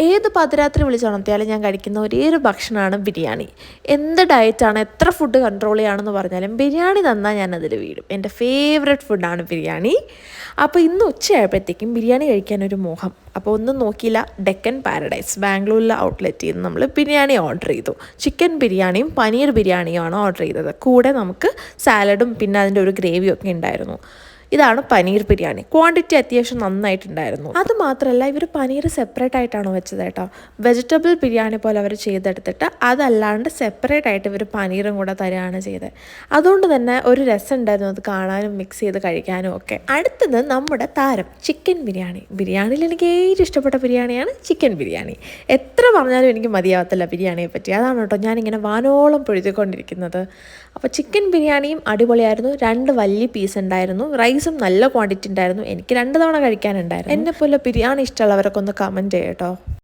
ഏത് പാതിരാത്രി വിളിച്ചുണർത്തിയാലും ഞാൻ കഴിക്കുന്ന ഒരേ ഒരു ഭക്ഷണമാണ് ബിരിയാണി. എന്ത് ഡയറ്റാണ്, എത്ര ഫുഡ് കൺട്രോൾ ചെയ്യുകയാണെന്ന് പറഞ്ഞാലും ബിരിയാണി തന്നാൽ ഞാനതിൽ വീഴും. എൻ്റെ ഫേവററ്റ് ഫുഡാണ് ബിരിയാണി. അപ്പോൾ ഇന്ന് ഉച്ചയായപ്പോഴത്തേക്കും ബിരിയാണി കഴിക്കാനൊരു മോഹം. അപ്പോൾ ഒന്നും നോക്കിയില്ല, ഡെക്കൻ പാരഡൈസ് ബാംഗ്ലൂരിലെ ഔട്ട്ലെറ്റിൽ നിന്ന് നമ്മൾ ബിരിയാണി ഓർഡർ ചെയ്തു. ചിക്കൻ ബിരിയാണിയും പനീർ ബിരിയാണിയുമാണ് ഓർഡർ ചെയ്തത്. കൂടെ നമുക്ക് സാലഡും പിന്നെ അതിൻ്റെ ഒരു ഗ്രേവിയും ഒക്കെ ഉണ്ടായിരുന്നു. ഇതാണ് പനീർ ബിരിയാണി. ക്വാണ്ടിറ്റി അത്യാവശ്യം നന്നായിട്ടുണ്ടായിരുന്നു. അത് മാത്രമല്ല, ഇവർ പനീർ സെപ്പറേറ്റ് ആയിട്ടാണ് വെച്ചത് കേട്ടോ. വെജിറ്റബിൾ ബിരിയാണി പോലെ അവർ ചെയ്തെടുത്തിട്ട് അതല്ലാണ്ട് സെപ്പറേറ്റ് ആയിട്ട് ഇവർ പനീറും കൂടെ തരികയാണ് ചെയ്തത്. അതുകൊണ്ട് തന്നെ ഒരു രസം ഉണ്ടായിരുന്നു അത് കാണാനും മിക്സ് ചെയ്ത് കഴിക്കാനും ഒക്കെ. അടുത്തത് നമ്മുടെ താരം ചിക്കൻ ബിരിയാണി. ബിരിയാണിയിൽ എനിക്ക് ഏറ്റവും ഇഷ്ടപ്പെട്ട ബിരിയാണിയാണ് ചിക്കൻ ബിരിയാണി. എത്ര പറഞ്ഞാലും എനിക്ക് മതിയാവത്തില്ല ബിരിയാണിയെ പറ്റി. അതാണ് കേട്ടോ ഞാനിങ്ങനെ വാനോളം പൊഴുതിക്കൊണ്ടിരിക്കുന്നത്. അപ്പോൾ ചിക്കൻ ബിരിയാണിയും അടിപൊളിയായിരുന്നു. 2 വലിയ പീസ് ഉണ്ടായിരുന്നു. റൈസും നല്ല ക്വാണ്ടിറ്റി ഉണ്ടായിരുന്നു. എനിക്ക് 2 തവണ കഴിക്കാനുണ്ടായിരുന്നു. എന്നെപ്പോലെ ബിരിയാണി ഇഷ്ടമുള്ളവരൊക്കെ ഒന്ന് കമൻറ്റ് ചെയ്യട്ടോ.